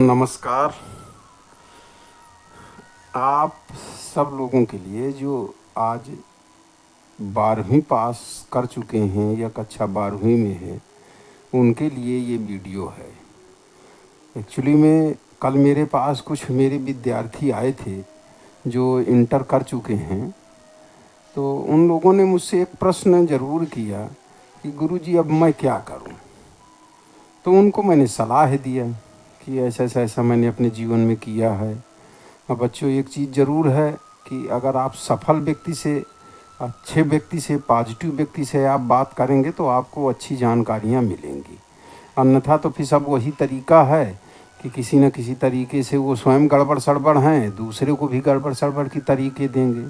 नमस्कार। आप सब लोगों के लिए जो आज 12वीं पास कर चुके हैं या कक्षा 12वीं में हैं, उनके लिए ये वीडियो है। एक्चुअली में कल मेरे पास कुछ मेरे विद्यार्थी आए थे जो इंटर कर चुके हैं। तो उन लोगों ने मुझसे एक प्रश्न ज़रूर किया कि गुरुजी अब मैं क्या करूं। तो उनको मैंने सलाह दिया कि ऐसा मैंने अपने जीवन में किया है। अब बच्चों, एक चीज़ ज़रूर है कि अगर आप सफल व्यक्ति से, अच्छे व्यक्ति से, पॉजिटिव व्यक्ति से आप बात करेंगे तो आपको अच्छी जानकारियाँ मिलेंगी। अन्यथा तो फिर सब वही तरीका है कि किसी न किसी तरीके से वो स्वयं गड़बड़ सड़बड़ हैं, दूसरे को भी गड़बड़ सड़बड़ की तरीके देंगे।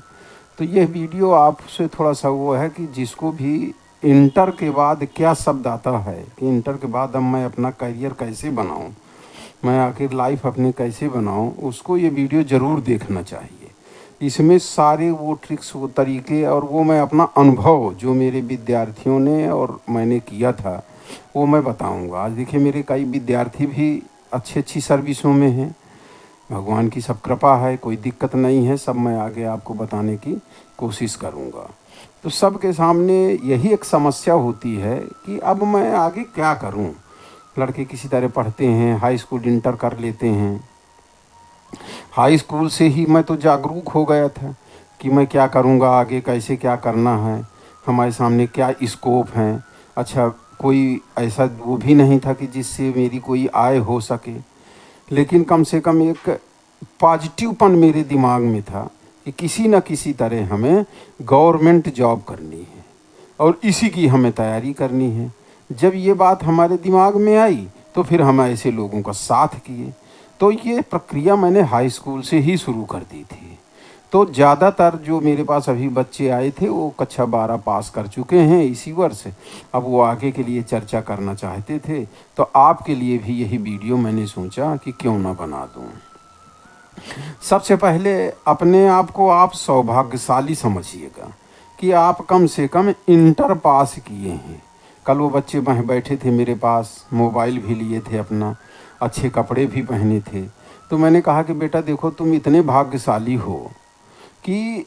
तो यह वीडियो आपसे थोड़ा सा वो है कि जिसको भी इंटर के बाद क्या शब्द आता है कि इंटर के बाद अब मैं अपना करियर कैसे बनाऊं, मैं आखिर लाइफ अपने कैसे बनाऊं, उसको ये वीडियो ज़रूर देखना चाहिए। इसमें सारे वो ट्रिक्स, वो तरीके और वो मैं अपना अनुभव जो मेरे विद्यार्थियों ने और मैंने किया था वो मैं बताऊंगा। आज देखिए, मेरे कई विद्यार्थी भी अच्छी सर्विसों में हैं। भगवान की सब कृपा है, कोई दिक्कत नहीं है। सब मैं आगे आपको बताने की कोशिश करूंगा। तो सबके सामने यही एक समस्या होती है कि अब मैं आगे क्या करूं। लड़के किसी तरह पढ़ते हैं, हाई स्कूल इंटर कर लेते हैं। हाई स्कूल से ही मैं तो जागरूक हो गया था कि मैं क्या करूंगा आगे, कैसे क्या करना है, हमारे सामने क्या स्कोप हैं। अच्छा, कोई ऐसा वो भी नहीं था कि जिससे मेरी कोई आय हो सके, लेकिन कम से कम एक पॉजिटिवपन मेरे दिमाग में था कि किसी न किसी तरह हमें गवर्नमेंट जॉब करनी है और इसी की हमें तैयारी करनी है। जब ये बात हमारे दिमाग में आई तो फिर हम ऐसे लोगों का साथ किए। तो ये प्रक्रिया मैंने हाई स्कूल से ही शुरू कर दी थी। तो ज़्यादातर जो मेरे पास अभी बच्चे आए थे वो कक्षा 12 पास कर चुके हैं इसी वर्ष। अब वो आगे के लिए चर्चा करना चाहते थे, तो आपके लिए भी यही वीडियो मैंने सोचा कि क्यों ना बना दूं। सबसे पहले अपने आप को आप सौभाग्यशाली समझिएगा कि आप कम से कम इंटर पास किए हैं। कल वो बच्चे वहाँ बैठे थे मेरे पास, मोबाइल भी लिए थे अपना, अच्छे कपड़े भी पहने थे। तो मैंने कहा कि बेटा देखो, तुम इतने भाग्यशाली हो कि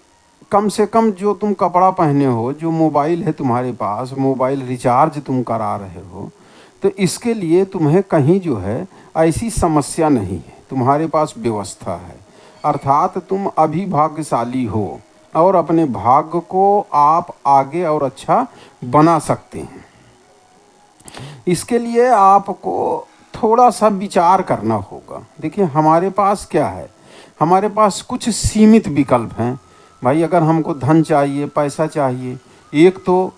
कम से कम जो तुम कपड़ा पहने हो, जो मोबाइल है तुम्हारे पास, मोबाइल रिचार्ज तुम करा रहे हो, तो इसके लिए तुम्हें कहीं जो है ऐसी समस्या नहीं है, तुम्हारे पास व्यवस्था है। अर्थात तुम अभी भाग्यशाली हो और अपने भाग्य को आप आगे और अच्छा बना सकते हैं। इसके लिए आपको थोड़ा सा विचार करना होगा। देखिए, हमारे पास क्या है, हमारे पास कुछ सीमित विकल्प हैं। भाई, अगर हमको धन चाहिए, पैसा चाहिए, एक तो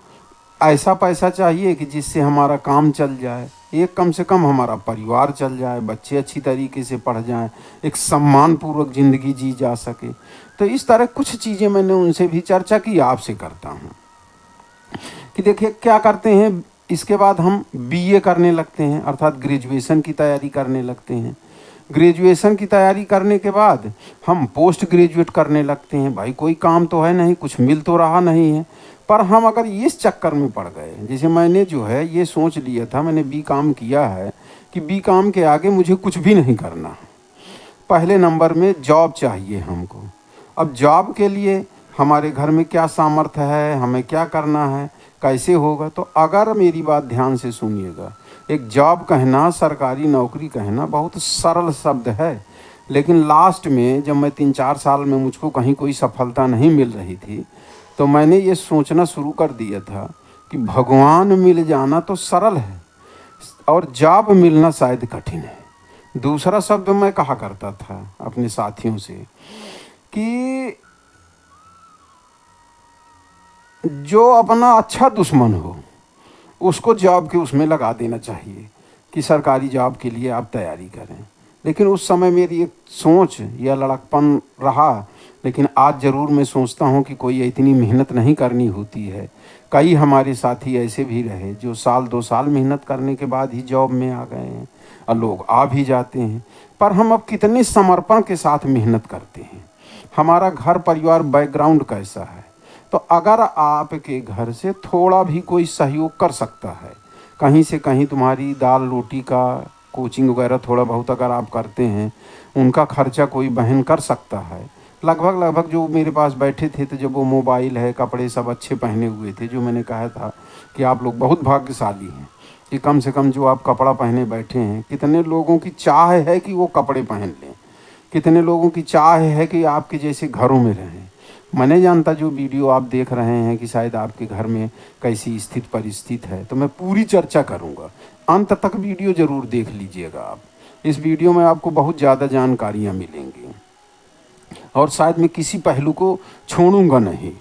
ऐसा पैसा चाहिए कि जिससे हमारा काम चल जाए, एक कम से कम हमारा परिवार चल जाए, बच्चे अच्छी तरीके से पढ़ जाएं, एक सम्मानपूर्वक ज़िंदगी जी जा सके। तो इस तरह कुछ चीज़ें मैंने उनसे भी चर्चा की, आपसे करता हूँ कि देखिए क्या करते हैं। इसके बाद हम बीए करने लगते हैं, अर्थात ग्रेजुएशन की तैयारी करने लगते हैं। ग्रेजुएशन की तैयारी करने के बाद हम पोस्ट ग्रेजुएट करने लगते हैं। भाई, कोई काम तो है नहीं, कुछ मिल तो रहा नहीं है, पर हम अगर इस चक्कर में पड़ गए, जैसे मैंने जो है ये सोच लिया था, मैंने बी काम किया है कि बी काम के आगे मुझे कुछ भी नहीं करना, पहले नंबर में जॉब चाहिए हमको। अब जॉब के लिए हमारे घर में क्या सामर्थ्य है, हमें क्या करना है, कैसे होगा। तो अगर मेरी बात ध्यान से सुनिएगा, एक जॉब कहना, सरकारी नौकरी कहना बहुत सरल शब्द है, लेकिन लास्ट में जब मैं 3-4 साल में मुझको कहीं कोई सफलता नहीं मिल रही थी, तो मैंने ये सोचना शुरू कर दिया था कि भगवान मिल जाना तो सरल है और जॉब मिलना शायद कठिन है। दूसरा शब्द मैं कहा करता था अपने साथियों से कि जो अपना अच्छा दुश्मन हो उसको जॉब के उसमें लगा देना चाहिए कि सरकारी जॉब के लिए आप तैयारी करें। लेकिन उस समय मेरी एक सोच या लड़कपन रहा, लेकिन आज ज़रूर मैं सोचता हूँ कि कोई इतनी मेहनत नहीं करनी होती है। कई हमारे साथी ऐसे भी रहे जो 1-2 साल मेहनत करने के बाद ही जॉब में आ गए हैं, और लोग आ भी जाते हैं। पर हम अब कितने समर्पण के साथ मेहनत करते हैं, हमारा घर परिवार बैकग्राउंड कैसा है। तो अगर आपके घर से थोड़ा भी कोई सहयोग कर सकता है, कहीं से कहीं तुम्हारी दाल रोटी का कोचिंग वगैरह थोड़ा बहुत अगर आप करते हैं, उनका खर्चा कोई बहन कर सकता है। लगभग जो मेरे पास बैठे थे, तो जब वो मोबाइल है, कपड़े सब अच्छे पहने हुए थे, जो मैंने कहा था कि आप लोग बहुत भाग्यशाली हैं कि कम से कम जो आप कपड़ा पहने बैठे हैं। कितने लोगों की चाह है कि वो कपड़े पहन लें, कितने लोगों की चाह है कि आपके जैसे घरों में रहें। मैं नहीं जानता जो वीडियो आप देख रहे हैं कि शायद आपके घर में कैसी स्थिति परिस्थिति है, तो मैं पूरी चर्चा करूंगा। अंत तक वीडियो ज़रूर देख लीजिएगा आप। इस वीडियो में आपको बहुत ज़्यादा जानकारियाँ मिलेंगी और शायद मैं किसी पहलू को छोड़ूंगा नहीं।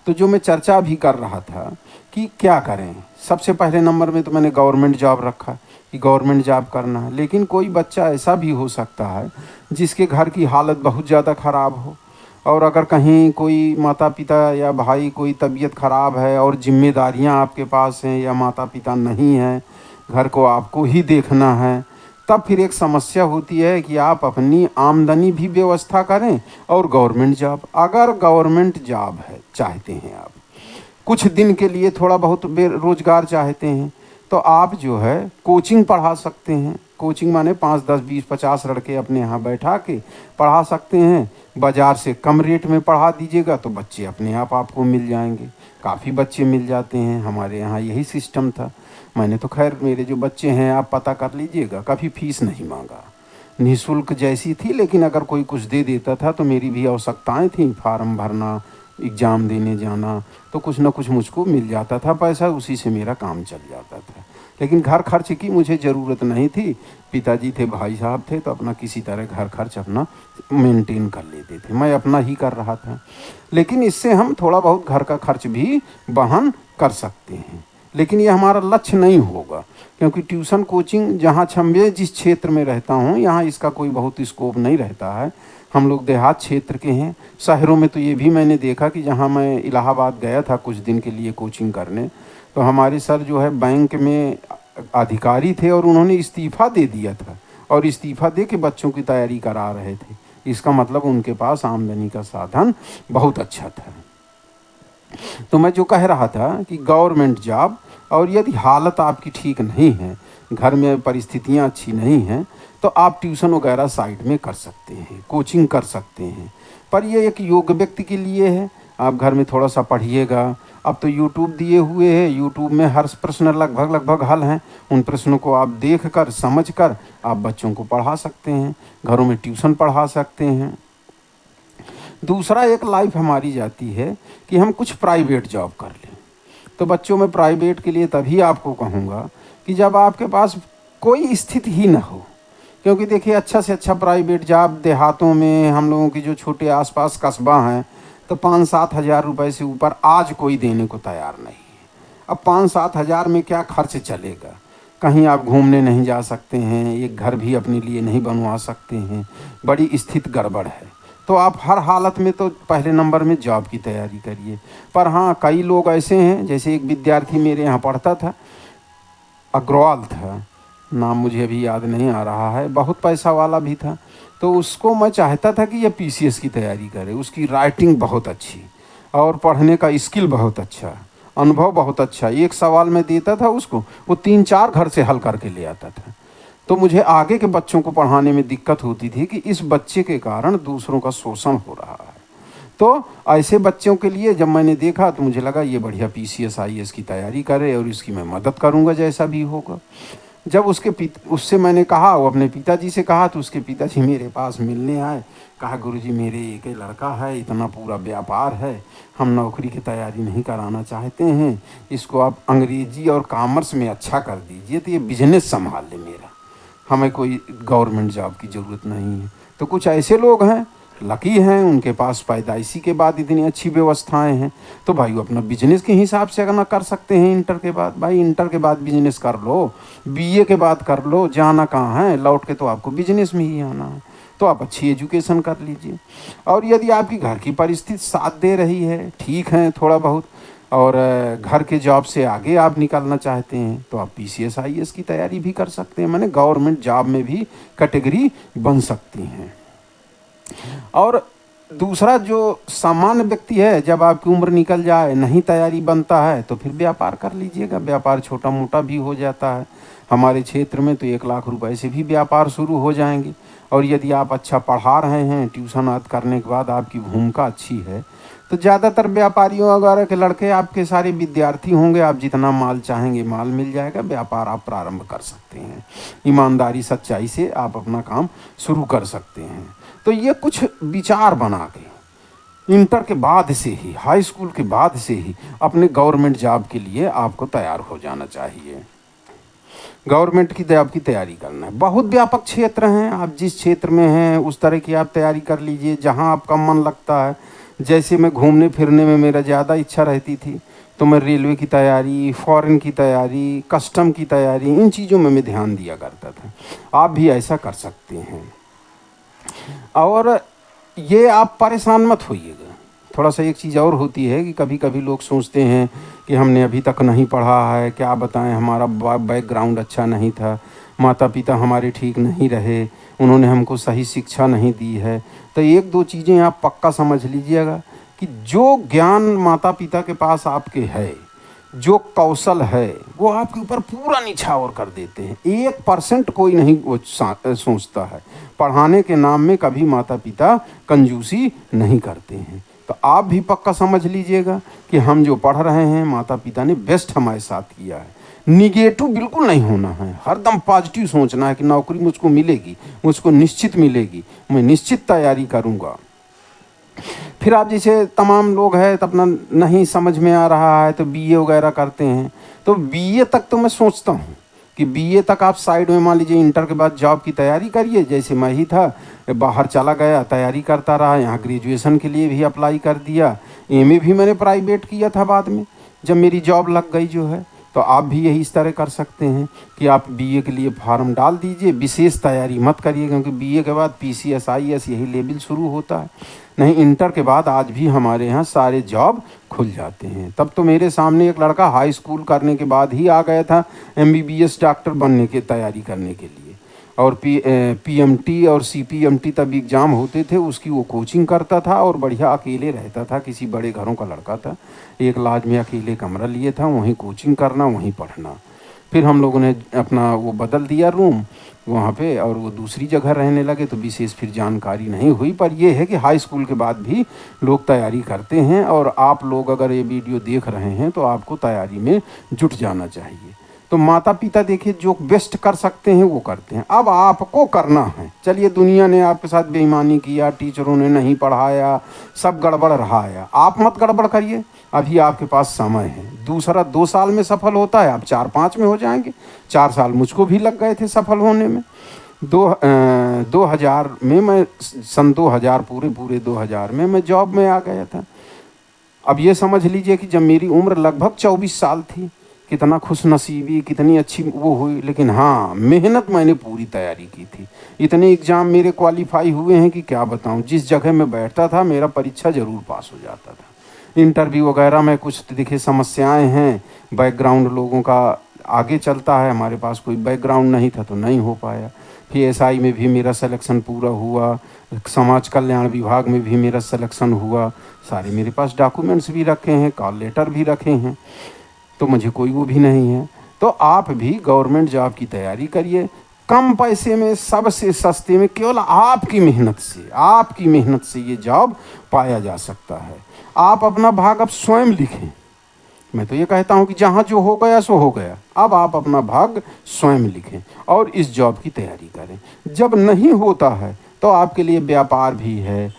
तो जो मैं चर्चा भी कर रहा था कि क्या करें, सबसे पहले नंबर में तो मैंने गवर्नमेंट जॉब रखा कि गवर्नमेंट जॉब करना है। लेकिन कोई बच्चा ऐसा भी हो सकता है जिसके घर की हालत बहुत ज़्यादा ख़राब हो, और अगर कहीं कोई माता पिता या भाई कोई तबीयत ख़राब है और जिम्मेदारियां आपके पास हैं, या माता पिता नहीं हैं, घर को आपको ही देखना है, तब फिर एक समस्या होती है कि आप अपनी आमदनी भी व्यवस्था करें और गवर्नमेंट जॉब। अगर गवर्नमेंट जॉब है चाहते हैं आप, कुछ दिन के लिए थोड़ा बहुत बेरोजगार चाहते हैं, तो आप जो है कोचिंग पढ़ा सकते हैं। कोचिंग माने 5, 10, 20, 50 लड़के अपने यहाँ बैठा के पढ़ा सकते हैं। बाज़ार से कम रेट में पढ़ा दीजिएगा तो बच्चे अपने आप आपको मिल जाएंगे। काफ़ी बच्चे मिल जाते हैं, हमारे यहाँ यही सिस्टम था। मैंने तो खैर, मेरे जो बच्चे हैं आप पता कर लीजिएगा, कभी फीस नहीं मांगा, निःशुल्क जैसी थी। लेकिन अगर कोई कुछ दे देता था तो मेरी भी आवश्यकताएं थी, फार्म भरना, एग्ज़ाम देने जाना, तो कुछ ना कुछ मुझको मिल जाता था पैसा, उसी से मेरा काम चल जाता था। लेकिन घर खर्च की मुझे ज़रूरत नहीं थी। पिताजी थे, भाई साहब थे, तो अपना किसी तरह घर खर्च अपना मेंटेन कर लेते थे, मैं अपना ही कर रहा था। लेकिन इससे हम थोड़ा बहुत घर का खर्च भी वहन कर सकते हैं। लेकिन ये हमारा लक्ष्य नहीं होगा, क्योंकि ट्यूशन कोचिंग जहाँ छम्बे जिस क्षेत्र में रहता हूँ, यहाँ इसका कोई बहुत स्कोप नहीं रहता है। हम लोग देहात क्षेत्र के हैं। शहरों में तो ये भी मैंने देखा कि जहाँ मैं इलाहाबाद गया था कुछ दिन के लिए कोचिंग करने, तो हमारे सर जो है बैंक में अधिकारी थे और उन्होंने इस्तीफ़ा दे दिया था, और इस्तीफ़ा दे के बच्चों की तैयारी करा रहे थे। इसका मतलब उनके पास आमदनी का साधन बहुत अच्छा था। तो मैं जो कह रहा था कि गवर्नमेंट जॉब, और यदि हालत आपकी ठीक नहीं है, घर में परिस्थितियां अच्छी नहीं हैं, तो आप ट्यूशन वगैरह साइड में कर सकते हैं, कोचिंग कर सकते हैं। पर ये एक योग्य व्यक्ति के लिए है। आप घर में थोड़ा सा पढ़िएगा। अब तो यूट्यूब दिए हुए हैं, यूट्यूब में हर प्रश्न लगभग हल हैं। उन प्रश्नों को आप देख कर समझ कर आप बच्चों को पढ़ा सकते हैं, घरों में ट्यूशन पढ़ा सकते हैं। दूसरा, एक लाइफ हमारी जाती है कि हम कुछ प्राइवेट जॉब कर लें। तो बच्चों में प्राइवेट के लिए तभी आपको कहूँगा कि जब आपके पास कोई स्थिति ही ना हो। क्योंकि देखिए, अच्छा से अच्छा प्राइवेट जॉब देहातों में, हम लोगों की जो छोटे आसपास कस्बा हैं, तो 5-7 हज़ार रुपये से ऊपर आज कोई देने को तैयार नहीं है। अब 5-7 हज़ार में क्या खर्च चलेगा? कहीं आप घूमने नहीं जा सकते हैं, एक घर भी अपने लिए नहीं बनवा सकते हैं, बड़ी स्थिति गड़बड़ है। तो आप हर हालत में तो पहले नंबर में जॉब की तैयारी करिए। पर हाँ, कई लोग ऐसे हैं, जैसे एक विद्यार्थी मेरे यहाँ पढ़ता था, अग्रवाल था, नाम मुझे अभी याद नहीं आ रहा है, बहुत पैसा वाला भी था। तो उसको मैं चाहता था कि ये पीसीएस की तैयारी करे। उसकी राइटिंग बहुत अच्छी और पढ़ने का स्किल बहुत अच्छा, अनुभव बहुत अच्छा। एक सवाल मैं देता था उसको, वो 3-4 घर से हल करके ले आता था। तो मुझे आगे के बच्चों को पढ़ाने में दिक्कत होती थी कि इस बच्चे के कारण दूसरों का शोषण हो रहा है। तो ऐसे बच्चों के लिए जब मैंने देखा तो मुझे लगा ये बढ़िया पीसीएस आईएएस की तैयारी करे और इसकी मैं मदद करूँगा जैसा भी होगा। जब उससे मैंने कहा, वो अपने पिताजी से कहा, तो उसके पिताजी मेरे पास मिलने आए। कहा, गुरुजी मेरे एक लड़का है, इतना पूरा व्यापार है, हम नौकरी की तैयारी नहीं कराना चाहते हैं, इसको आप अंग्रेजी और कॉमर्स में अच्छा कर दीजिए तो ये बिजनेस संभाल ले मेरा, हमें कोई गवर्नमेंट जॉब की ज़रूरत नहीं है। तो कुछ ऐसे लोग हैं, लकी हैं, उनके पास पैदाइशी के बाद इतनी अच्छी व्यवस्थाएं हैं। तो भाई वो अपना बिजनेस के हिसाब से अगर ना कर सकते हैं इंटर के बाद, भाई इंटर के बाद बिजनेस कर लो, बीए के बाद कर लो, जाना कहाँ है, लौट के तो आपको बिजनेस में ही आना है। तो आप अच्छी एजुकेशन कर लीजिए। और यदि आपकी घर की परिस्थिति साथ दे रही है, ठीक है थोड़ा बहुत, और घर के जॉब से आगे आप निकलना चाहते हैं, तो आप पीसीएस आईएएस की तैयारी भी कर सकते हैं। माने गवर्नमेंट जॉब में भी कैटेगरी बन सकती हैं। और दूसरा, जो सामान्य व्यक्ति है, जब आपकी उम्र निकल जाए, नहीं तैयारी बनता है, तो फिर व्यापार कर लीजिएगा। व्यापार छोटा मोटा भी हो जाता है। हमारे क्षेत्र में तो 1 लाख रुपए से भी व्यापार शुरू हो जाएंगे। और यदि आप अच्छा पढ़ा रहे हैं, ट्यूशन आदि करने के बाद आपकी भूमिका अच्छी है, तो ज़्यादातर व्यापारियों वगैरह के लड़के आपके सारे विद्यार्थी होंगे। आप जितना माल चाहेंगे माल मिल जाएगा, व्यापार आप प्रारंभ कर सकते हैं। ईमानदारी सच्चाई से आप अपना काम शुरू कर सकते हैं। तो ये कुछ विचार बना के इंटर के बाद से ही, हाई स्कूल के बाद से ही अपने गवर्नमेंट जॉब के लिए आपको तैयार हो जाना चाहिए। गवर्नमेंट की जॉब की तैयारी करना है। बहुत व्यापक क्षेत्र हैं, आप जिस क्षेत्र में हैं उस तरह की आप तैयारी कर लीजिए जहां आपका मन लगता है। जैसे मैं घूमने फिरने में मेरा ज़्यादा इच्छा रहती थी, तो मैं रेलवे की तैयारी, फॉरेन की तैयारी, कस्टम की तैयारी, इन चीज़ों में मैं ध्यान दिया करता था। आप भी ऐसा कर सकते हैं। और ये आप परेशान मत होइएगा। थोड़ा सा एक चीज़ और होती है कि कभी कभी लोग सोचते हैं कि हमने अभी तक नहीं पढ़ा है, क्या बताएं, हमारा बैकग्राउंड अच्छा नहीं था, माता पिता हमारे ठीक नहीं रहे, उन्होंने हमको सही शिक्षा नहीं दी है। तो 1-2 चीज़ें आप पक्का समझ लीजिएगा कि जो ज्ञान माता पिता के पास आपके है, जो कौशल है, वो आपके ऊपर पूरा निछावर कर देते हैं। 1% कोई नहीं वो सोचता है। पढ़ाने के नाम में कभी माता पिता कंजूसी नहीं करते हैं। तो आप भी पक्का समझ लीजिएगा कि हम जो पढ़ रहे हैं, माता पिता ने बेस्ट हमारे साथ किया है। निगेटिव बिल्कुल नहीं होना है, हरदम पॉजिटिव सोचना है कि नौकरी मुझको मिलेगी, मुझको निश्चित मिलेगी, मैं निश्चित तैयारी करूँगा। फिर आप जैसे तमाम लोग हैं तो अपना नहीं समझ में आ रहा है तो बीए वगैरह करते हैं। तो बीए तक तो मैं सोचता हूँ कि बीए तक आप साइड में मान लीजिए इंटर के बाद जॉब की तैयारी करिए। जैसे मैं ही था, बाहर चला गया, तैयारी करता रहा, यहाँ ग्रेजुएशन के लिए भी अप्लाई कर दिया, एमए भी मैंने प्राइवेट किया था बाद में जब मेरी जॉब लग गई जो है। तो आप भी यही इस तरह कर सकते हैं कि आप बीए के लिए फार्म डाल दीजिए। विशेष तैयारी मत करिए क्योंकि बीए के बाद पीसीएस आईएएस यही लेवल शुरू होता है। नहीं, इंटर के बाद आज भी हमारे यहाँ सारे जॉब खुल जाते हैं। तब तो मेरे सामने एक लड़का हाई स्कूल करने के बाद ही आ गया था एमबीबीएस डॉक्टर बनने की तैयारी करने के लिए। और पीएमटी और सीपीएमटी तब एग्ज़ाम होते थे, उसकी वो कोचिंग करता था और बढ़िया अकेले रहता था। किसी बड़े घरों का लड़का था, एक लॉज में अकेले कमरा लिए था, वहीं कोचिंग करना, वहीं पढ़ना। फिर हम लोगों ने अपना वो बदल दिया रूम वहाँ पे और वो दूसरी जगह रहने लगे, तो विशेष फिर जानकारी नहीं हुई। पर ये है कि हाई स्कूल के बाद भी लोग तैयारी करते हैं और आप लोग अगर ये वीडियो देख रहे हैं तो आपको तैयारी में जुट जाना चाहिए। तो माता पिता देखिए जो बेस्ट कर सकते हैं वो करते हैं, अब आपको करना है। चलिए, दुनिया ने आपके साथ बेईमानी किया, टीचरों ने नहीं पढ़ाया, सब गड़बड़ रहा है, आप मत गड़बड़ करिए। अभी आपके पास समय है। दूसरा 2 साल में सफल होता है, आप 4-5 में हो जाएंगे। 4 साल मुझको भी लग गए थे सफल होने में। 2000 में मैं सन 2000 पूरे 2000 में मैं जॉब में आ गया था। अब ये समझ लीजिए कि जब मेरी उम्र लगभग 24 साल थी, कितना खुशनसीबी, कितनी अच्छी वो हुई। लेकिन हाँ, मेहनत मैंने पूरी तैयारी की थी। इतने एग्ज़ाम मेरे क्वालिफाई हुए हैं कि क्या बताऊँ। जिस जगह मैं बैठता था मेरा परीक्षा ज़रूर पास हो जाता था। इंटरव्यू वगैरह में कुछ देखिए समस्याएं हैं, बैकग्राउंड लोगों का आगे चलता है, हमारे पास कोई बैकग्राउंड नहीं था तो नहीं हो पाया। फिर एसआई में भी मेरा सिलेक्शन पूरा हुआ, समाज कल्याण विभाग में भी मेरा सिलेक्शन हुआ। सारे मेरे पास डॉक्यूमेंट्स भी रखे हैं, कॉल लेटर भी रखे हैं, तो मुझे कोई वो भी नहीं है। तो आप भी गवर्नमेंट जॉब की तैयारी करिए, कम पैसे में, सबसे सस्ते में, केवल आपकी मेहनत से ये जॉब पाया जा सकता है। आप अपना भाग अब स्वयं लिखें। मैं तो ये कहता हूँ कि जहाँ जो हो गया सो हो गया, अब आप अपना भाग स्वयं लिखें और इस जॉब की तैयारी करें। जब नहीं होता है तो आपके लिए व्यापार भी है,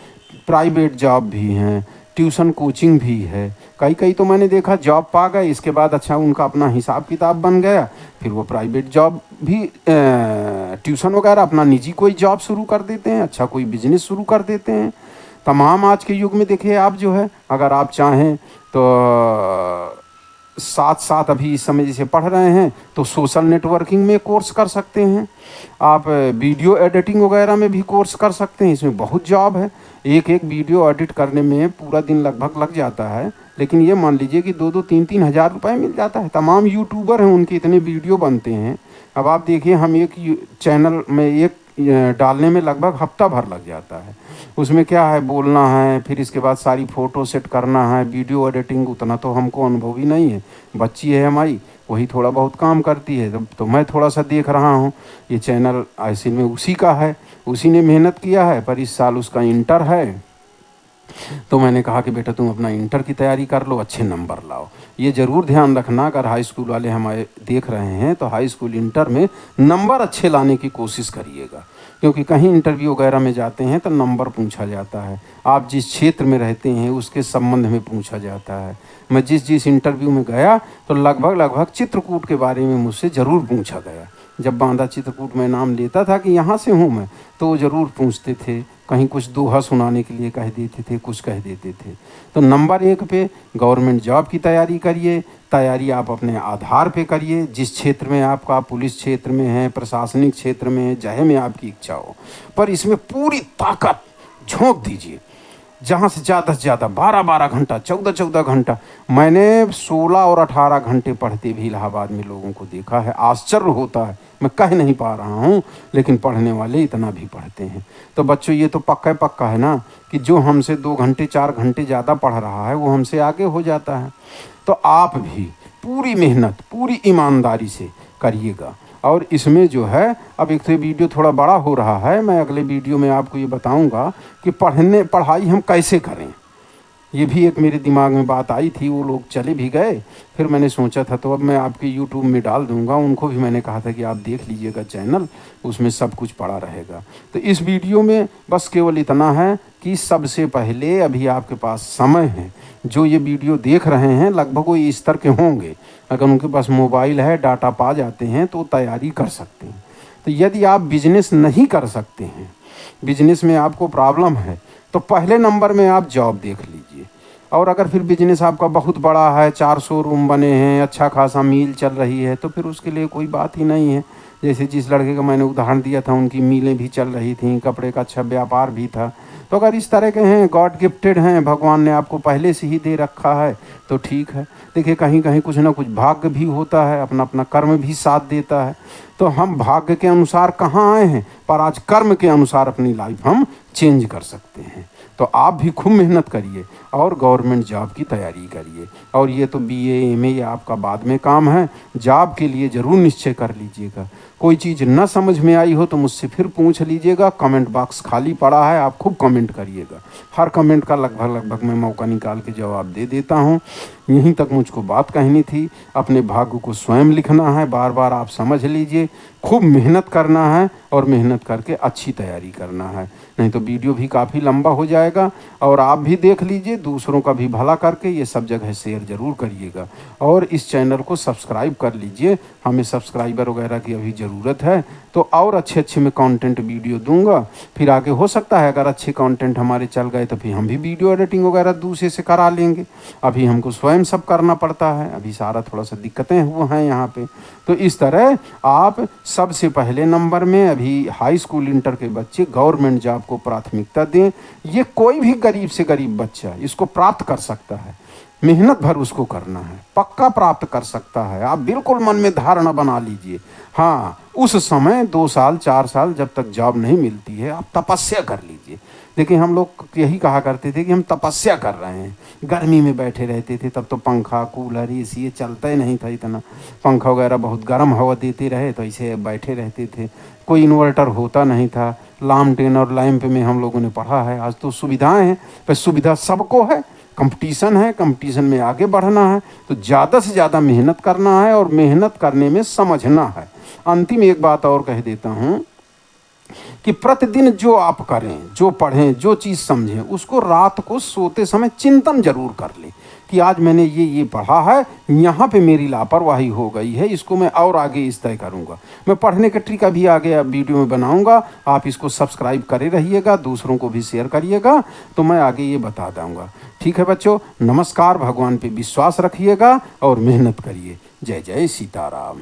प्राइवेट जॉब भी हैं, ट्यूशन कोचिंग भी है। कई तो मैंने देखा जॉब पा गए, इसके बाद अच्छा उनका अपना हिसाब किताब बन गया, फिर वो प्राइवेट जॉब भी ट्यूशन वगैरह अपना निजी कोई जॉब शुरू कर देते हैं, अच्छा कोई बिजनेस शुरू कर देते हैं। तमाम आज के युग में देखिए आप जो है, अगर आप चाहें तो साथ साथ अभी इस समय जैसे पढ़ रहे हैं तो सोशल नेटवर्किंग में कोर्स कर सकते हैं, आप वीडियो एडिटिंग वगैरह में भी कोर्स कर सकते हैं। इसमें बहुत जॉब है। एक वीडियो एडिट करने में पूरा दिन लगभग लग जाता है, लेकिन ये मान लीजिए कि 2-2, 3-3 हज़ार रुपये मिल जाता है। तमाम यूट्यूबर हैं, उनके इतने वीडियो बनते हैं। अब आप देखिए, हम एक चैनल में एक डालने में लगभग हफ्ता भर लग जाता है। उसमें क्या है, बोलना है, फिर इसके बाद सारी फ़ोटो सेट करना है, वीडियो एडिटिंग, उतना तो हमको अनुभव ही नहीं है। बच्ची है हमारी, वही थोड़ा बहुत काम करती है। तो मैं थोड़ा सा देख रहा हूँ, ये चैनल ऐसे में उसी का है, उसी ने मेहनत किया है, पर इस साल उसका इंटर है। तो मैंने कहा कि बेटा तुम अपना इंटर की तैयारी कर लो, अच्छे नंबर लाओ। ये ज़रूर ध्यान रखना, अगर हाई स्कूल वाले हमारे देख रहे हैं तो हाई स्कूल इंटर में नंबर अच्छे लाने की कोशिश करिएगा, क्योंकि कहीं इंटरव्यू वगैरह में जाते हैं तो नंबर पूछा जाता है, आप जिस क्षेत्र में रहते हैं उसके संबंध में पूछा जाता है। मैं जिस इंटरव्यू में गया तो लगभग चित्रकूट के बारे में मुझसे ज़रूर पूछा गया। जब बांदा चित्रकूट में नाम लेता था कि यहाँ से हूँ मैं, तो वो ज़रूर पूछते थे, कहीं कुछ दोहा सुनाने के लिए कह देते थे, कुछ कह देते थे। तो नंबर 1 पे गवर्नमेंट जॉब की तैयारी करिए। तैयारी आप अपने आधार पे करिए, जिस क्षेत्र में आपका, पुलिस क्षेत्र में है, प्रशासनिक क्षेत्र में है, जहाँ में आपकी इच्छा हो, पर इसमें पूरी ताकत झोंक दीजिए। जहाँ से ज़्यादा से ज़्यादा 12-12 घंटा, 14-14 घंटा, मैंने 16 और 18 घंटे पढ़ते भी इलाहाबाद में लोगों को देखा है। आश्चर्य होता है, मैं कह नहीं पा रहा हूँ, लेकिन पढ़ने वाले इतना भी पढ़ते हैं। तो बच्चों ये तो पक्का है ना कि जो हमसे 2 घंटे 4 घंटे ज़्यादा पढ़ रहा है वो हमसे आगे हो जाता है। तो आप भी पूरी मेहनत, पूरी ईमानदारी से करिएगा। और इसमें जो है, अब एक तो वीडियो थोड़ा बड़ा हो रहा है, मैं अगले वीडियो में आपको ये बताऊंगा कि पढ़ाई हम कैसे करें। ये भी एक मेरे दिमाग में बात आई थी, वो लोग चले भी गए, फिर मैंने सोचा था तो अब मैं आपके यूट्यूब में डाल दूंगा। उनको भी मैंने कहा था कि आप देख लीजिएगा चैनल, उसमें सब कुछ पड़ा रहेगा। तो इस वीडियो में बस केवल इतना है कि सबसे पहले अभी आपके पास समय है, जो ये वीडियो देख रहे हैं लगभग वो इस स्तर के होंगे, अगर उनके पास मोबाइल है, डाटा पा जाते हैं तो तैयारी कर सकते हैं। तो यदि आप बिजनेस नहीं कर सकते हैं, बिजनेस में आपको प्रॉब्लम है, तो पहले नंबर में आप जॉब देख लीजिए। और अगर फिर बिजनेस आपका बहुत बड़ा है, 4 शोरूम बने हैं, अच्छा खासा मील चल रही है, तो फिर उसके लिए कोई बात ही नहीं है। जैसे जिस लड़के का मैंने उदाहरण दिया था, उनकी मीलें भी चल रही थी, कपड़े का अच्छा व्यापार भी था। तो अगर इस तरह के हैं, गॉड गिफ्टेड हैं, भगवान ने आपको पहले से ही दे रखा है, तो ठीक है। देखिए कहीं कहीं कुछ ना कुछ भाग्य भी होता है, अपना अपना कर्म भी साथ देता है। तो हम भाग्य के अनुसार कहाँ आए हैं, पर आज कर्म के अनुसार अपनी लाइफ हम चेंज कर सकते हैं। तो आप भी खूब मेहनत करिए और गवर्नमेंट जॉब की तैयारी करिए। और ये तो BA MA ये आपका बाद में काम है, जॉब के लिए ज़रूर निश्चय कर लीजिएगा। कोई चीज़ न समझ में आई हो तो मुझसे फिर पूछ लीजिएगा, कमेंट बॉक्स खाली पड़ा है, आप खूब कमेंट करिएगा। हर कमेंट का लगभग मैं मौका निकाल के जवाब दे देता हूँ। यहीं तक मुझको बात कहनी थी, अपने भाग्य को स्वयं लिखना है, बार बार आप समझ लीजिए, खूब मेहनत करना है और मेहनत करके अच्छी तैयारी करना है, नहीं तो वीडियो भी काफ़ी लंबा हो जाएगा। और आप भी देख लीजिए, दूसरों का भी भला करके ये सब जगह शेयर ज़रूर करिएगा। और इस चैनल को सब्सक्राइब कर लीजिए, हमें सब्सक्राइबर वगैरह की अभी ज़रूरत है, तो और अच्छे मैं कंटेंट वीडियो दूंगा। फिर आगे हो सकता है अगर अच्छे कंटेंट हमारे चल गए तो फिर हम भी वीडियो एडिटिंग वगैरह दूसरे से करा लेंगे। अभी हमको स्वयं सब करना पड़ता है, अभी सारा थोड़ा सा दिक्कतें हुए हैं यहाँ पे। तो इस तरह आप सबसे पहले नंबर में अभी हाई स्कूल इंटर के बच्चे गवर्नमेंट जॉब को प्राथमिकता दें। ये कोई भी गरीब से गरीब बच्चा इसको प्राप्त कर सकता है, मेहनत भर उसको करना है, पक्का प्राप्त कर सकता है। आप बिल्कुल मन में धारणा बना लीजिए। हाँ, उस समय 2 साल 4 साल जब तक जॉब नहीं मिलती है, आप तपस्या कर लीजिए। देखिए हम लोग यही कहा करते थे कि हम तपस्या कर रहे हैं, गर्मी में बैठे रहते थे, तब तो पंखा कूलर AC ये चलता ही नहीं था इतना, पंखा वगैरह बहुत गर्म हवा देते रहे तो ऐसे बैठे रहते थे, कोई इन्वर्टर होता नहीं था, लालटेन और लैंप में हम लोगों ने पढ़ा है। आज तो सुविधाएं हैं, पर सुविधा सबको है, कंपटीशन है, कंपटीशन में आगे बढ़ना है, तो ज़्यादा से ज़्यादा मेहनत करना है और मेहनत करने में समझना है। अंतिम एक बात और कह देता हूँ कि प्रतिदिन जो आप करें, जो पढ़ें, जो चीज़ समझें, उसको रात को सोते समय चिंतन जरूर कर लें कि आज मैंने ये पढ़ा है, यहाँ पे मेरी लापरवाही हो गई है, इसको मैं और आगे इस तय करूँगा। मैं पढ़ने का ट्रिक अभी आगे वीडियो में बनाऊँगा, आप इसको सब्सक्राइब करे रहिएगा, दूसरों को भी शेयर करिएगा, तो मैं आगे ये बता दूँगा। ठीक है बच्चों, नमस्कार। भगवान पे विश्वास रखिएगा और मेहनत करिए। जय जय सीताराम।